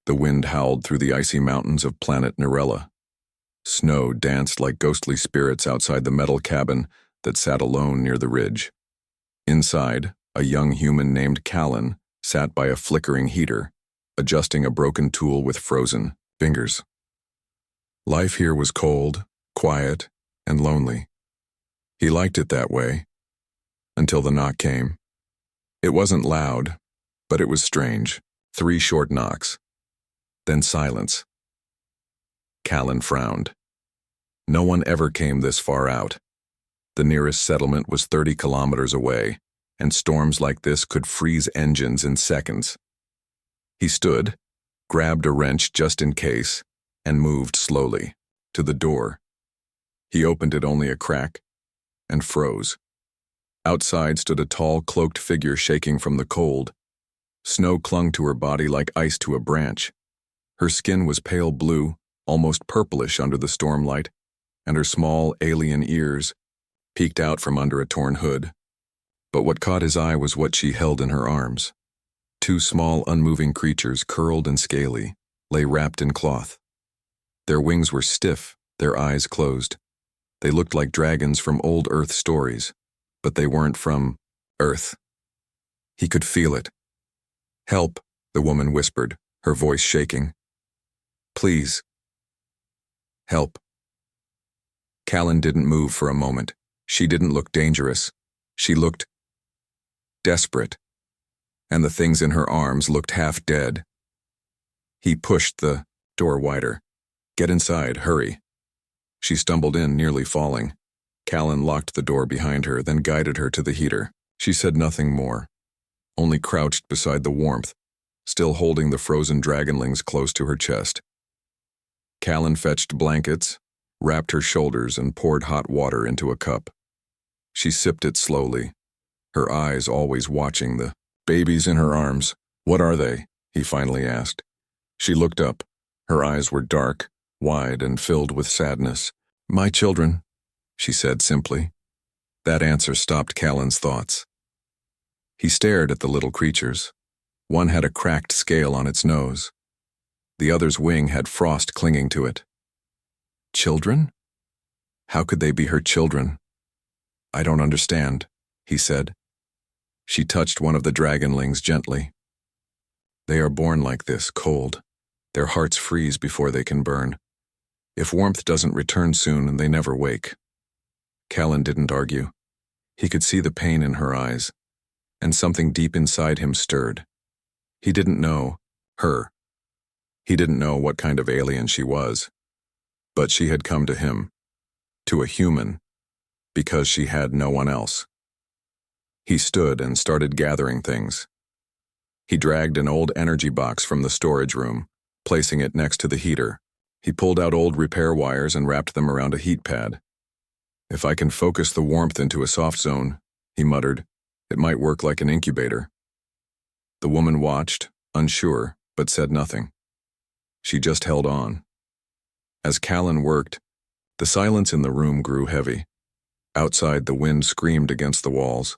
The wind howled through the icy mountains of planet Narella. Snow danced like ghostly spirits outside the metal cabin that sat alone near the ridge. Inside, a young human named Callan sat by a flickering heater, adjusting a broken tool with frozen fingers. Life here was cold, quiet, and lonely. He liked it that way, until the knock came. It wasn't loud, but it was strange. 3 short knocks. Then silence. Callan frowned. No one ever came this far out. The nearest settlement was 30 kilometers away, and storms like this could freeze engines in seconds. He stood, grabbed a wrench just in case, and moved slowly to the door. He opened it only a crack and froze. Outside stood a tall, cloaked figure shaking from the cold. Snow clung to her body like ice to a branch. Her skin was pale blue, almost purplish under the stormlight, and her small, alien ears peeked out from under a torn hood. But what caught his eye was what she held in her arms. 2 small, unmoving creatures, curled and scaly, lay wrapped in cloth. Their wings were stiff, their eyes closed. They looked like dragons from old Earth stories, but they weren't from Earth. He could feel it. "Help," the woman whispered, her voice shaking. "Please. Help." Callan didn't move for a moment. She didn't look dangerous. She looked desperate, and the things in her arms looked half dead. He pushed the door wider. "Get inside, hurry." She stumbled in, nearly falling. Callan locked the door behind her, then guided her to the heater. She said nothing more, only crouched beside the warmth, still holding the frozen dragonlings close to her chest. Callan fetched blankets, wrapped her shoulders, and poured hot water into a cup. She sipped it slowly, her eyes always watching the babies in her arms. "What are they?" he finally asked. She looked up. Her eyes were dark, wide, and filled with sadness. "My children," she said simply. That answer stopped Callan's thoughts. He stared at the little creatures. One had a cracked scale on its nose. The other's wing had frost clinging to it. Children? How could they be her children? "I don't understand," he said. She touched one of the dragonlings gently. "They are born like this, cold. Their hearts freeze before they can burn. If warmth doesn't return soon, they never wake." Callan didn't argue. He could see the pain in her eyes, and something deep inside him stirred. He didn't know her. He didn't know what kind of alien she was. But she had come to him, to a human, because she had no one else. He stood and started gathering things. He dragged an old energy box from the storage room, placing it next to the heater. He pulled out old repair wires and wrapped them around a heat pad. "If I can focus the warmth into a soft zone," he muttered, "it might work like an incubator." The woman watched, unsure, but said nothing. She just held on. As Callan worked, the silence in the room grew heavy. Outside, the wind screamed against the walls.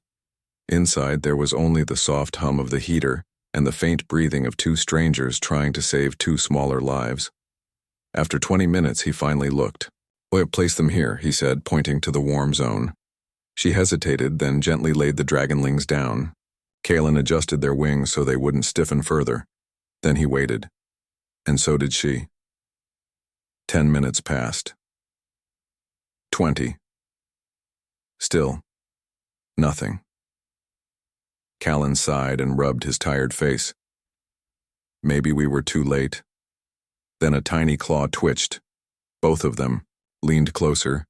Inside, there was only the soft hum of the heater and the faint breathing of 2 strangers trying to save 2 smaller lives. After 20 minutes, he finally looked. "Well, place them here," he said, pointing to the warm zone. She hesitated, then gently laid the dragonlings down. Callan adjusted their wings so they wouldn't stiffen further. Then he waited. And so did she. 10 minutes passed. 20. Still, nothing. Callan sighed and rubbed his tired face. Maybe we were too late. Then a tiny claw twitched. Both of them leaned closer.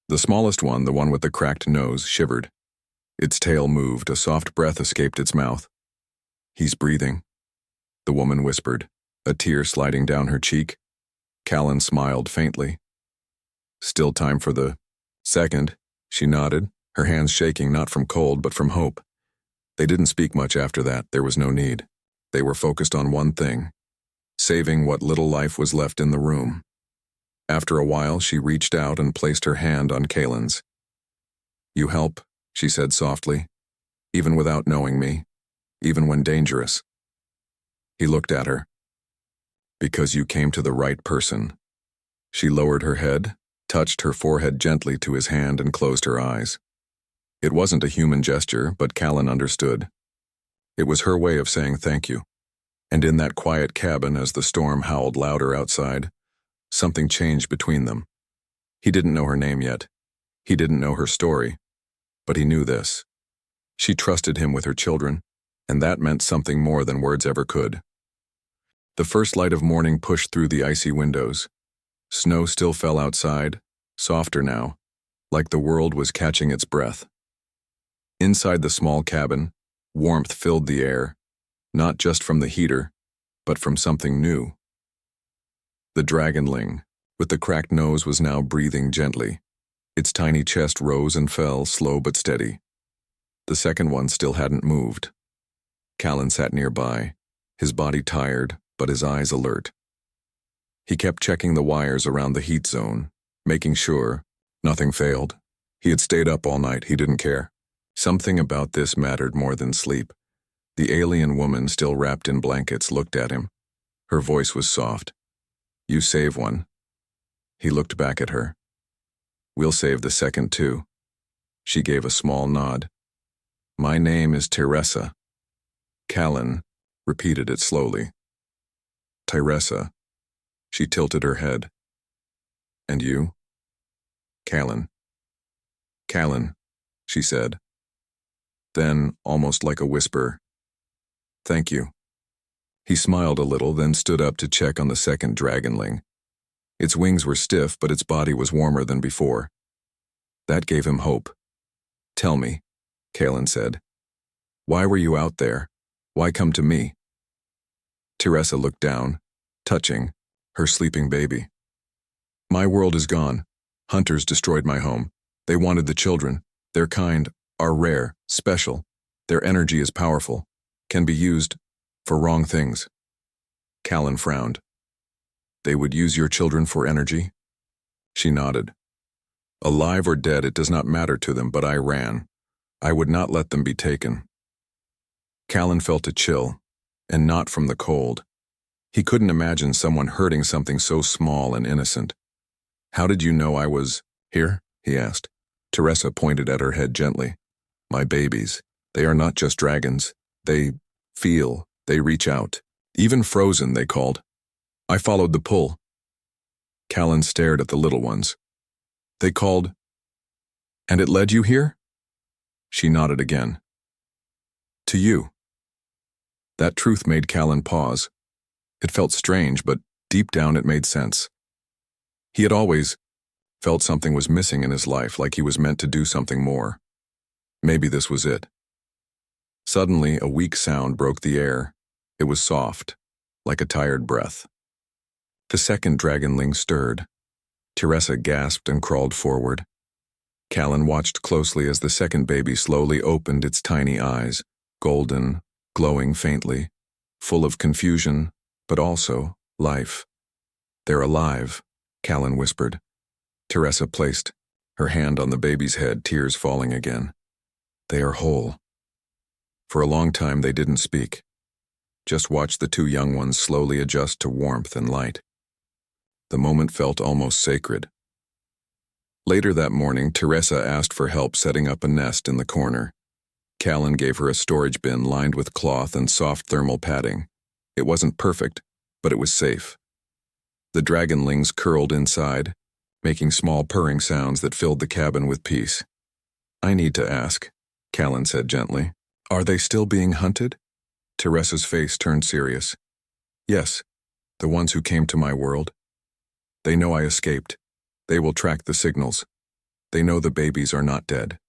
The smallest one, the one with the cracked nose, shivered. Its tail moved, a soft breath escaped its mouth. "He's breathing," the woman whispered, a tear sliding down her cheek. Callan smiled faintly. "Still time for the second," she nodded, her hands shaking not from cold but from hope. They didn't speak much after that. There was no need. They were focused on one thing, saving what little life was left in the room. After a while, she reached out and placed her hand on Callan's. "You help," she said softly, "even without knowing me, even when dangerous." He looked at her. Because you came to the right person. She lowered her head, touched her forehead gently to his hand, and closed her eyes. It wasn't a human gesture, but Callan understood. It was her way of saying thank you. And in that quiet cabin, as the storm howled louder outside, something changed between them. He didn't know her name yet. He didn't know her story. But he knew this. She trusted him with her children, and that meant something more than words ever could. The first light of morning pushed through the icy windows. Snow still fell outside, softer now, like the world was catching its breath. Inside the small cabin, warmth filled the air, not just from the heater, but from something new. The dragonling, with the cracked nose, was now breathing gently. Its tiny chest rose and fell, slow but steady. The second one still hadn't moved. Callan sat nearby, his body tired, but his eyes alert. He kept checking the wires around the heat zone, making sure nothing failed. He had stayed up all night, he didn't care. Something about this mattered more than sleep. The alien woman, still wrapped in blankets, looked at him. Her voice was soft. "You save one." He looked back at her. "We'll save the second too." She gave a small nod. "My name is Teresa." Callan repeated it slowly. "Teresa." She tilted her head. "And you?" "Callan." "Callan," she said. Then, almost like a whisper, "Thank you." He smiled a little, then stood up to check on the second dragonling. Its wings were stiff, but its body was warmer than before. That gave him hope. "Tell me," Callan said. "Why were you out there? Why come to me?" Teresa looked down, touching her sleeping baby. "My world is gone. Hunters destroyed my home. They wanted the children. Their kind are rare, special. Their energy is powerful, can be used for wrong things." Callan frowned. "They would use your children for energy?" She nodded. "Alive or dead, it does not matter to them, but I ran. I would not let them be taken." Callan felt a chill, and not from the cold. He couldn't imagine someone hurting something so small and innocent. "How did you know I was here?" he asked. Teresa pointed at her head gently. "My babies. They are not just dragons. They feel. They reach out. Even frozen, they called. I followed the pull." Callan stared at the little ones. "They called, and it led you here?" She nodded again. "To you." That truth made Callan pause. It felt strange, but deep down it made sense. He had always felt something was missing in his life, like he was meant to do something more. Maybe this was it. Suddenly, a weak sound broke the air. It was soft, like a tired breath. The second dragonling stirred. Teresa gasped and crawled forward. Callan watched closely as the second baby slowly opened its tiny eyes, golden, glowing faintly, full of confusion, but also life. "They're alive," Callan whispered. Teresa placed her hand on the baby's head, tears falling again. "They are whole." For a long time they didn't speak. Just watched the two young ones slowly adjust to warmth and light. The moment felt almost sacred. Later that morning, Teresa asked for help setting up a nest in the corner. Callan gave her a storage bin lined with cloth and soft thermal padding. It wasn't perfect, but it was safe. The dragonlings curled inside, making small purring sounds that filled the cabin with peace. "I need to ask," Callan said gently. "Are they still being hunted?" Teresa's face turned serious. "Yes, the ones who came to my world. They know I escaped. They will track the signals. They know the babies are not dead.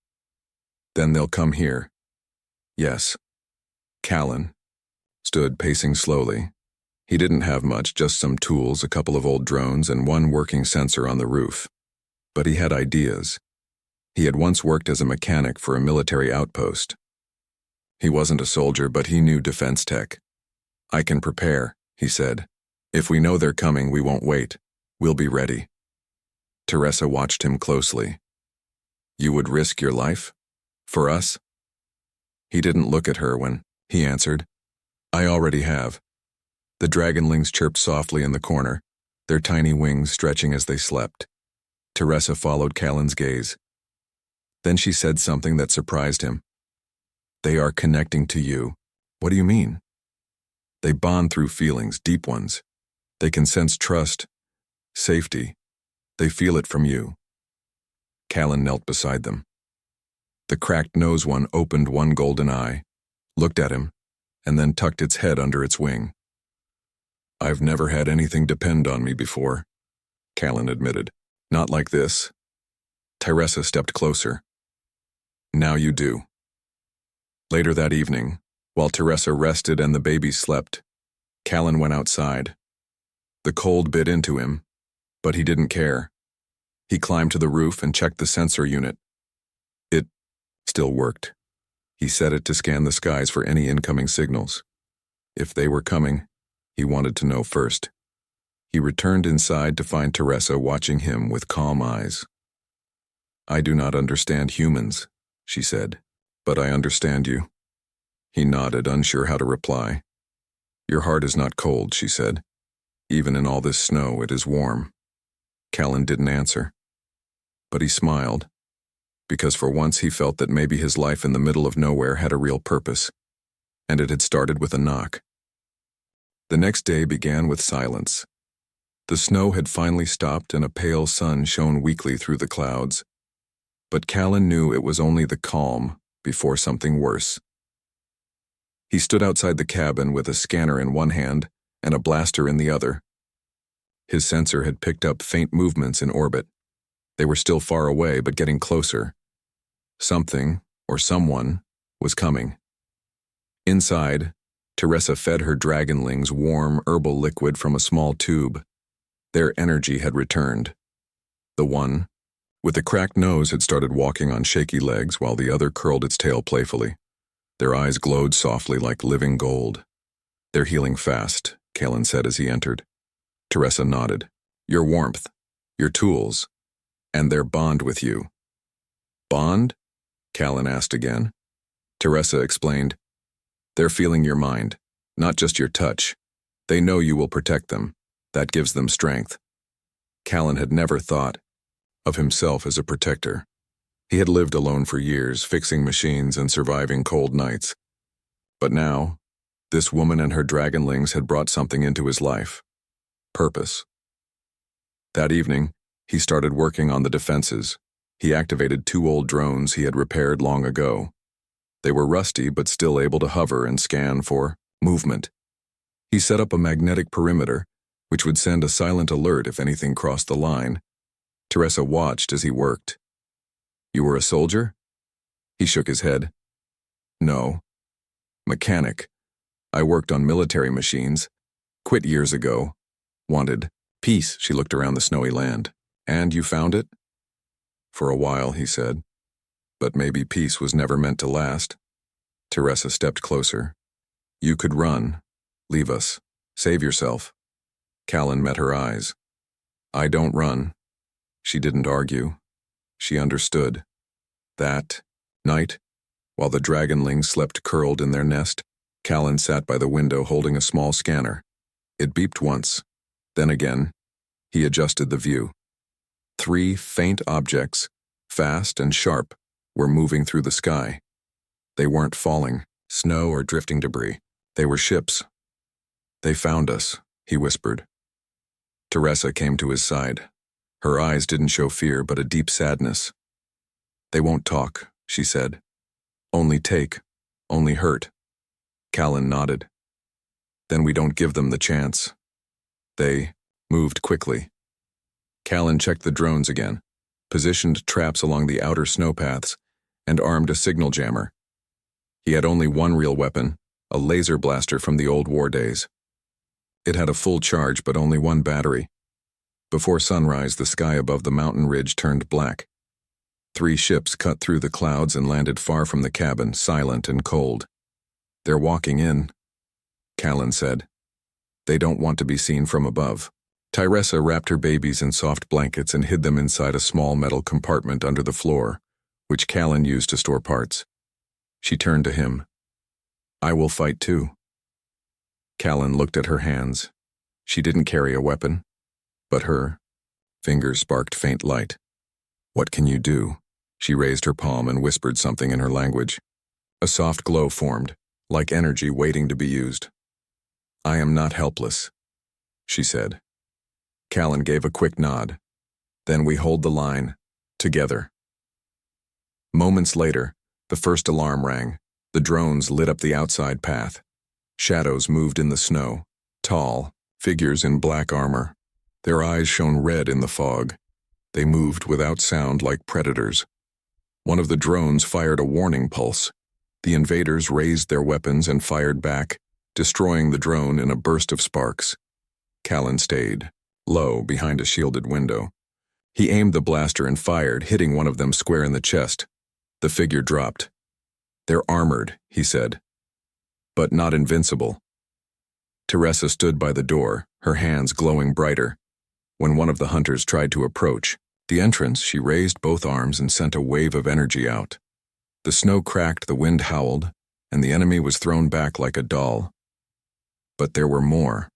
Then they'll come here." "Yes." Callan stood pacing slowly. He didn't have much, just some tools, a couple of old drones, and one working sensor on the roof. But he had ideas. He had once worked as a mechanic for a military outpost. He wasn't a soldier, but he knew defense tech. "I can prepare," he said. "If we know they're coming, we won't wait. We'll be ready." Teresa watched him closely. "You would risk your life? For us?" He didn't look at her when he answered. "I already have. The dragonlings chirped softly in the corner, their tiny wings stretching as they slept. Teresa followed Callan's gaze. Then she said something that surprised him. "They are connecting to you." "What do you mean?" "They bond through feelings, deep ones. They can sense trust, safety. They feel it from you." Callan knelt beside them. The cracked nose one opened one golden eye, looked at him, and then tucked its head under its wing. "I've never had anything depend on me before," Callan admitted. "Not like this." Teresa stepped closer. "Now you do." Later that evening, while Teresa rested and the baby slept, Callan went outside. The cold bit into him, but he didn't care. He climbed to the roof and checked the sensor unit. It still worked. He set it to scan the skies for any incoming signals. If they were coming, he wanted to know first. He returned inside to find Teresa watching him with calm eyes. "I do not understand humans," she said, "but I understand you." He nodded, unsure how to reply. "Your heart is not cold," she said. "Even in all this snow, it is warm." Callan didn't answer. But he smiled, because for once he felt that maybe his life in the middle of nowhere had a real purpose, and it had started with a knock. The next day began with silence. The snow had finally stopped and a pale sun shone weakly through the clouds. But Callan knew it was only the calm before something worse. He stood outside the cabin with a scanner in one hand and a blaster in the other. His sensor had picked up faint movements in orbit. They were still far away, but getting closer. Something, or someone, was coming. Inside, Teresa fed her dragonlings warm herbal liquid from a small tube. Their energy had returned. The one, with the cracked nose, had started walking on shaky legs while the other curled its tail playfully. Their eyes glowed softly like living gold. "They're healing fast," Callan said as he entered. Teresa nodded. "Your warmth, your tools, and their bond with you." "Bond?" Callan asked again. Teresa explained. "They're feeling your mind, not just your touch. They know you will protect them. That gives them strength." Callan had never thought of himself as a protector. He had lived alone for years, fixing machines and surviving cold nights. But now, this woman and her dragonlings had brought something into his life. Purpose. That evening, he started working on the defenses. He activated 2 old drones he had repaired long ago. They were rusty but still able to hover and scan for movement. He set up a magnetic perimeter, which would send a silent alert if anything crossed the line. Teresa watched as he worked. "You were a soldier?" He shook his head. "No. Mechanic. I worked on military machines. Quit years ago. Wanted peace." She looked around the snowy land. "And you found it?" "For a while," he said. "But maybe peace was never meant to last." Teresa stepped closer. "You could run. Leave us. Save yourself." Callan met her eyes. "I don't run." She didn't argue. She understood. That night, while the dragonlings slept curled in their nest, Callan sat by the window holding a small scanner. It beeped once. Then again, he adjusted the view. 3 faint objects, fast and sharp, were moving through the sky. They weren't falling, snow or drifting debris. They were ships. "They found us," he whispered. Teresa came to his side. Her eyes didn't show fear, but a deep sadness. "They won't talk," she said. "Only take, only hurt." Callan nodded. "Then we don't give them the chance." They moved quickly. Callan checked the drones again, positioned traps along the outer snowpaths, and armed a signal jammer. He had only one real weapon, a laser blaster from the old war days. It had a full charge but only one battery. Before sunrise, the sky above the mountain ridge turned black. 3 ships cut through the clouds and landed far from the cabin, silent and cold. "They're walking in," Callan said. "They don't want to be seen from above." Teresa wrapped her babies in soft blankets and hid them inside a small metal compartment under the floor, which Callan used to store parts. She turned to him. "I will fight too." Callan looked at her hands. She didn't carry a weapon, but her fingers sparked faint light. "What can you do?" She raised her palm and whispered something in her language. A soft glow formed, like energy waiting to be used. "I am not helpless," she said. Callan gave a quick nod. "Then we hold the line, together." Moments later, the first alarm rang. The drones lit up the outside path. Shadows moved in the snow, tall, figures in black armor. Their eyes shone red in the fog. They moved without sound like predators. One of the drones fired a warning pulse. The invaders raised their weapons and fired back, destroying the drone in a burst of sparks. Callan stayed, low behind a shielded window. He aimed the blaster and fired, hitting one of them square in the chest. The figure dropped. "They're armored," he said, "but not invincible." Teresa stood by the door, her hands glowing brighter. When one of the hunters tried to approach the entrance, she raised both arms and sent a wave of energy out. The snow cracked, the wind howled, and the enemy was thrown back like a doll. But there were more.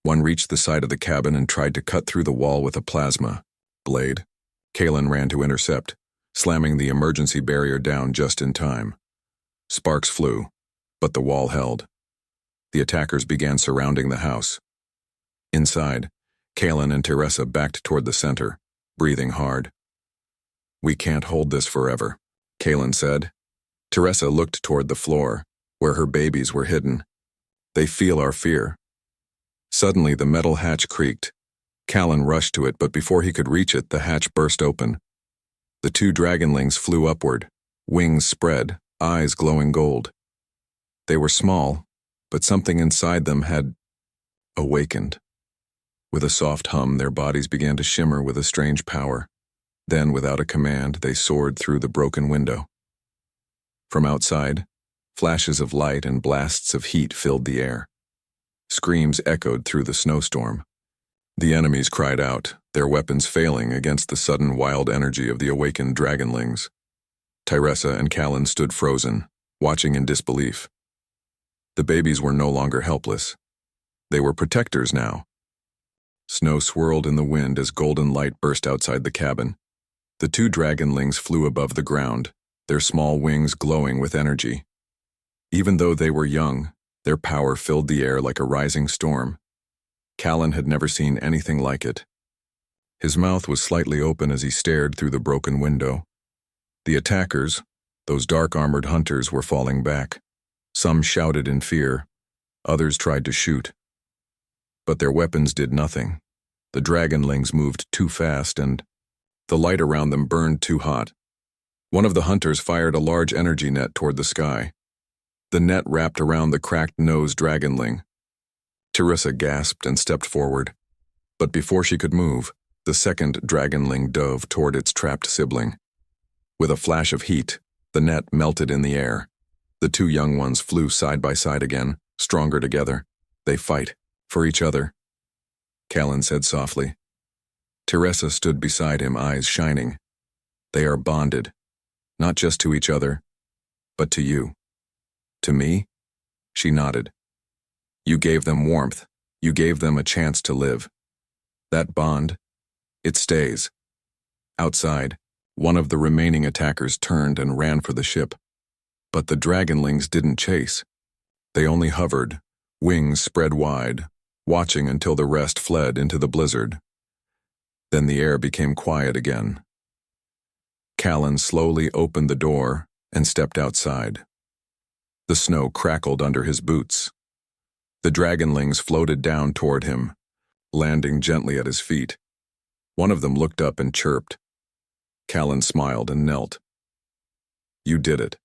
One reached the side of the cabin and tried to cut through the wall with a plasma blade. Callan ran to intercept, slamming the emergency barrier down just in time. Sparks flew, but the wall held. The attackers began surrounding the house. Inside, Callan and Teresa backed toward the center, breathing hard. "We can't hold this forever," Callan said. Teresa looked toward the floor, where her babies were hidden. "They feel our fear." Suddenly, the metal hatch creaked. Callan rushed to it, but before he could reach it, the hatch burst open. The two dragonlings flew upward, wings spread, eyes glowing gold. They were small, but something inside them had awakened. With a soft hum, their bodies began to shimmer with a strange power. Then, without a command, they soared through the broken window. From outside, flashes of light and blasts of heat filled the air. Screams echoed through the snowstorm. The enemies cried out, their weapons failing against the sudden wild energy of the awakened dragonlings. Teresa and Callan stood frozen, watching in disbelief. The babies were no longer helpless. They were protectors now. Snow swirled in the wind as golden light burst outside the cabin. The two dragonlings flew above the ground, their small wings glowing with energy. Even though they were young, their power filled the air like a rising storm. Callan had never seen anything like it. His mouth was slightly open as he stared through the broken window. The attackers, those dark-armored hunters, were falling back. Some shouted in fear, others tried to shoot. But their weapons did nothing. The dragonlings moved too fast and the light around them burned too hot. One of the hunters fired a large energy net toward the sky. The net wrapped around the cracked-nosed dragonling. Teresa gasped and stepped forward. But before she could move, the second dragonling dove toward its trapped sibling. With a flash of heat, the net melted in the air. The two young ones flew side by side again, stronger together. "They fight, for each other," Callan said softly. Teresa stood beside him, eyes shining. "They are bonded, not just to each other, but to you." "To me?" She nodded. "You gave them warmth. You gave them a chance to live. That bond, it stays." Outside, one of the remaining attackers turned and ran for the ship. But the dragonlings didn't chase. They only hovered, wings spread wide, watching until the rest fled into the blizzard. Then the air became quiet again. Callan slowly opened the door and stepped outside. The snow crackled under his boots. The dragonlings floated down toward him, landing gently at his feet. One of them looked up and chirped. Callan smiled and knelt. "You did it."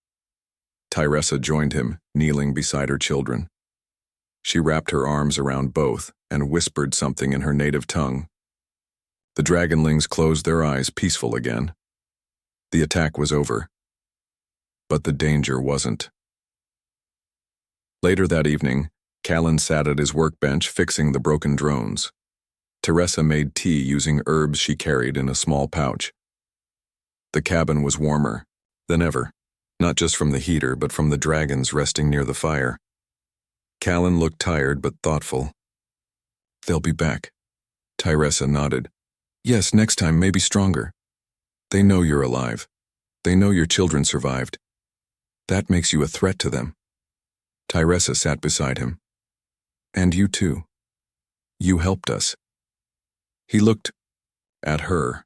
Teresa joined him, kneeling beside her children. She wrapped her arms around both and whispered something in her native tongue. The dragonlings closed their eyes, peaceful again. The attack was over. But the danger wasn't. Later that evening, Callan sat at his workbench fixing the broken drones. Teresa made tea using herbs she carried in a small pouch. The cabin was warmer than ever, not just from the heater but from the dragons resting near the fire. Callan looked tired but thoughtful. They'll be back. Tyressa nodded. Yes, next time, maybe stronger. They know you're alive. They know your children survived. That makes you a threat to them. Tyressa sat beside him. And you too. You helped us. He looked at her.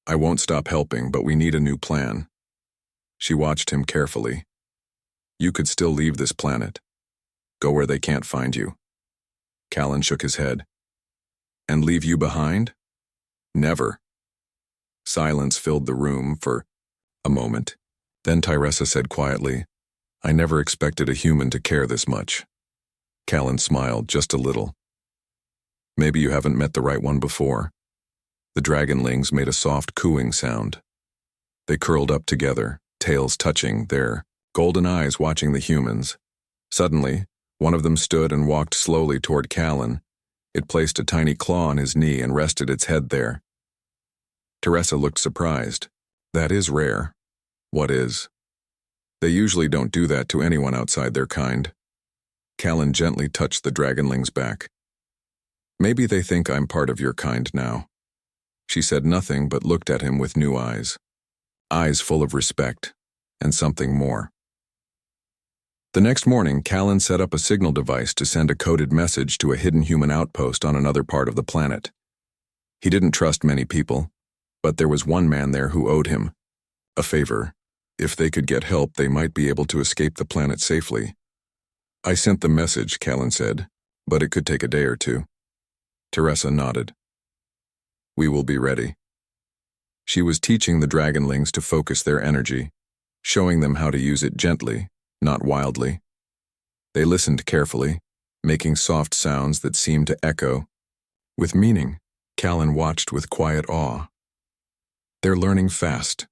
I won't stop helping, but we need a new plan. She watched him carefully. You could still leave this planet. Go where they can't find you. Callan shook his head. And leave you behind? Never. Silence filled the room for a moment. Then Tyressa said quietly, I never expected a human to care this much. Callan smiled just a little. Maybe you haven't met the right one before. The dragonlings made a soft cooing sound. They curled up together, tails touching, their golden eyes watching the humans. Suddenly, one of them stood and walked slowly toward Callan. It placed a tiny claw on his knee and rested its head there. Tyressa looked surprised. That is rare. What is? They usually don't do that to anyone outside their kind. Callan gently touched the dragonling's back. Maybe they think I'm part of your kind now. She said nothing but looked at him with new eyes. Eyes full of respect, and something more. The next morning, Callan set up a signal device to send a coded message to a hidden human outpost on another part of the planet. He didn't trust many people, but there was one man there who owed him a favor. If they could get help, they might be able to escape the planet safely. I sent the message, Callan said, but it could take a day or two. Tyressa nodded. We will be ready. She was teaching the dragonlings to focus their energy, showing them how to use it gently, not wildly. They listened carefully, making soft sounds that seemed to echo. With meaning, Callan watched with quiet awe. They're learning fast.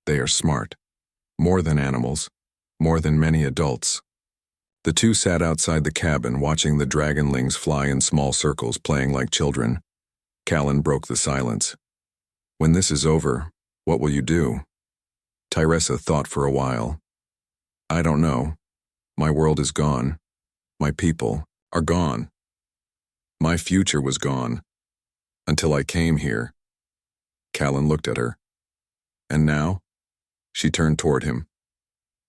They are smart. More than animals, more than many adults. The two sat outside the cabin watching the dragonlings fly in small circles, playing like children. Callan broke the silence. When this is over, what will you do? Tyressa thought for a while. I don't know. My world is gone. My people are gone. My future was gone. Until I came here. Callan looked at her. And now? She turned toward him.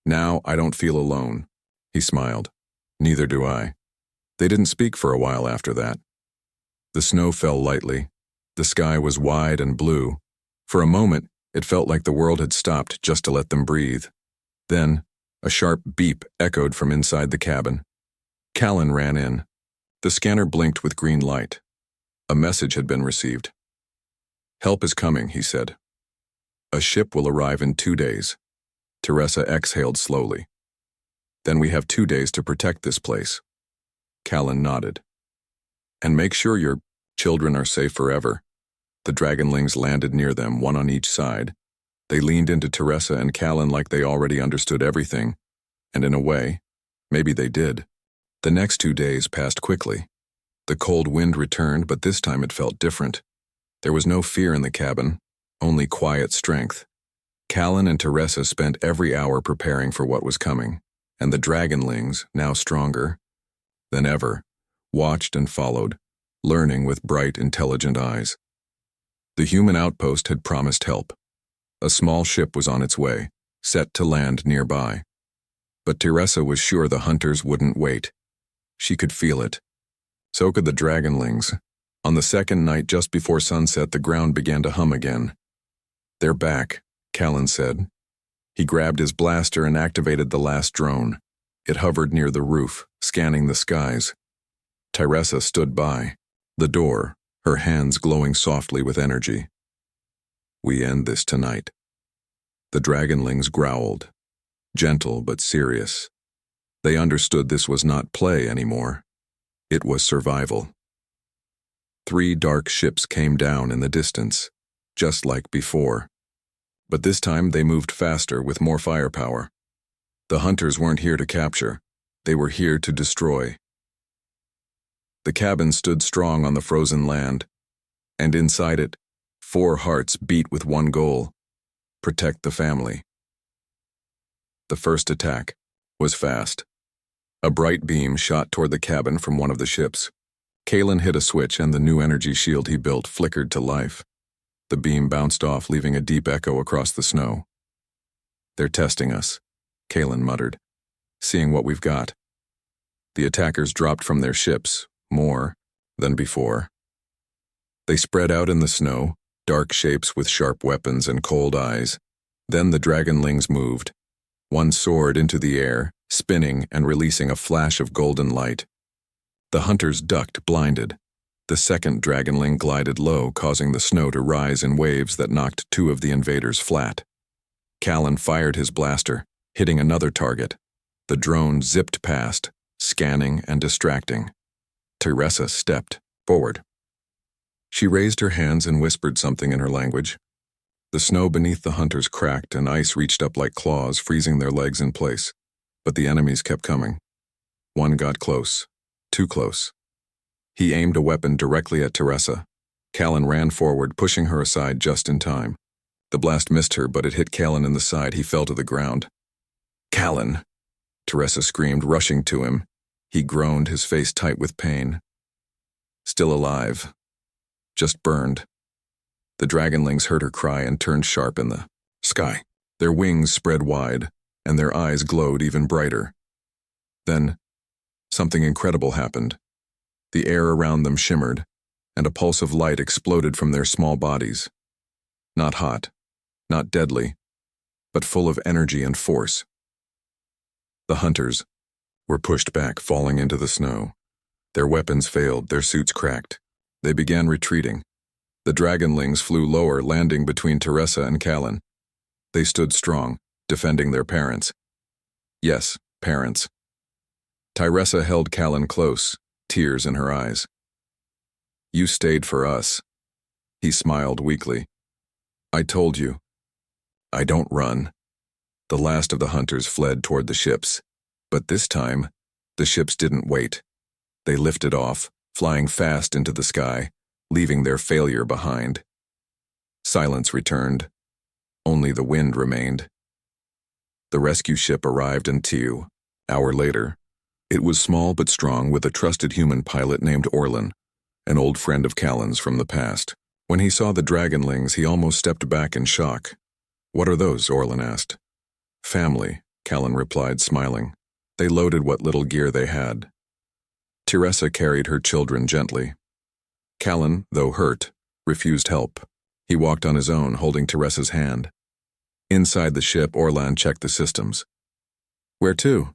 Now I don't feel alone. He smiled. Neither do I. They didn't speak for a while after that. The snow fell lightly. The sky was wide and blue. For a moment, it felt like the world had stopped just to let them breathe. Then, a sharp beep echoed from inside the cabin. Callan ran in. The scanner blinked with green light. A message had been received. Help is coming, he said. A ship will arrive in 2 days. Tyressa exhaled slowly. Then we have 2 days to protect this place. Callan nodded. And make sure your children are safe forever. The dragonlings landed near them, one on each side. They leaned into Tyressa and Callan like they already understood everything. And in a way, maybe they did. The next 2 days passed quickly. The cold wind returned, but this time it felt different. There was no fear in the cabin, only quiet strength. Callan and Tyressa spent every hour preparing for what was coming, and the dragonlings, now stronger than ever, watched and followed, learning with bright, intelligent eyes. The human outpost had promised help. A small ship was on its way, set to land nearby. But Tyressa was sure the hunters wouldn't wait. She could feel it. So could the dragonlings. On the second night, just before sunset, the ground began to hum again. They're back, Callan said. He grabbed his blaster and activated the last drone. It hovered near the roof, scanning the skies. Tyressa stood by the door, her hands glowing softly with energy. We end this tonight. The dragonlings growled, gentle but serious. They understood this was not play anymore. It was survival. 3 dark ships came down in the distance, just like before. But this time they moved faster with more firepower. The hunters weren't here to capture. They were here to destroy. The cabin stood strong on the frozen land, and inside it, 4 hearts beat with one goal: protect the family. The first attack was fast. A bright beam shot toward the cabin from one of the ships. Kalen hit a switch and the new energy shield he built flickered to life. The beam bounced off, leaving a deep echo across the snow. "They're testing us," Kalen muttered, "seeing what we've got." The attackers dropped from their ships, more than before. They spread out in the snow, dark shapes with sharp weapons and cold eyes. Then the dragonlings moved. One soared into the air, spinning and releasing a flash of golden light. The hunters ducked, blinded. The second dragonling glided low, causing the snow to rise in waves that knocked two of the invaders flat. Callan fired his blaster, hitting another target. The drone zipped past, scanning and distracting. Teresa stepped forward. She raised her hands and whispered something in her language. The snow beneath the hunters cracked and ice reached up like claws, freezing their legs in place. But the enemies kept coming. One got close, too close. He aimed a weapon directly at Teresa. Callan ran forward, pushing her aside just in time. The blast missed her, but it hit Callan in the side. He fell to the ground. "Callan!" Teresa screamed, rushing to him. He groaned, his face tight with pain. Still alive. Just burned. The dragonlings heard her cry and turned sharp in the sky. Their wings spread wide, and their eyes glowed even brighter. Then, something incredible happened. The air around them shimmered, and a pulse of light exploded from their small bodies. Not hot, not deadly, but full of energy and force. The hunters were pushed back, falling into the snow. Their weapons failed, their suits cracked. They began retreating. The dragonlings flew lower, landing between Teresa and Callan. They stood strong, defending their parents. Yes, parents. Teresa held Callan close, tears in her eyes. "You stayed for us." He smiled weakly. "I told you. I don't run." The last of the hunters fled toward the ships. But this time, the ships didn't wait. They lifted off, flying fast into the sky, leaving their failure behind. Silence returned. Only the wind remained. The rescue ship arrived in Tiu. Hour later. It was small but strong, with a trusted human pilot named Orlan, an old friend of Callan's from the past. When he saw the dragonlings, he almost stepped back in shock. "What are those?" Orlan asked. "Family," Callan replied, smiling. They loaded what little gear they had. Teresa carried her children gently. Callan, though hurt, refused help. He walked on his own, holding Teresa's hand. Inside the ship, Orlan checked the systems. "Where to?"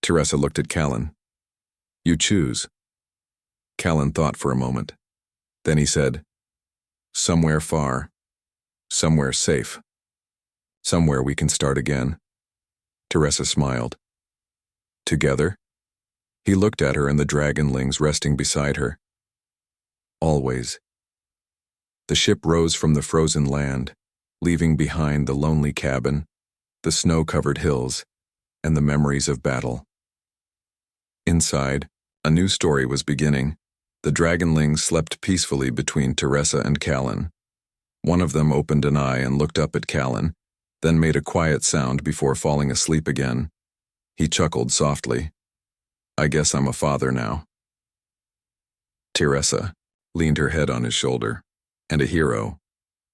Teresa looked at Callan. "You choose." Callan thought for a moment. Then he said, "Somewhere far. Somewhere safe. Somewhere we can start again." Teresa smiled. "Together?" He looked at her and the dragonlings resting beside her. "Always." The ship rose from the frozen land, leaving behind the lonely cabin, the snow-covered hills, and the memories of battle. Inside, a new story was beginning. The dragonlings slept peacefully between Teresa and Callan. One of them opened an eye and looked up at Callan, then made a quiet sound before falling asleep again. He chuckled softly. "I guess I'm a father now." Teresa leaned her head on his shoulder. "And a hero."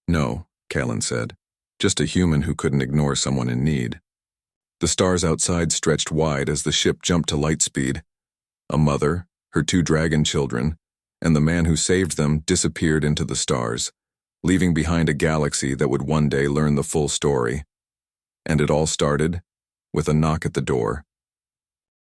"No," Callan said. "Just a human who couldn't ignore someone in need." The stars outside stretched wide as the ship jumped to light speed. A mother, her two dragon children, and the man who saved them disappeared into the stars, leaving behind a galaxy that would one day learn the full story. And it all started with a knock at the door.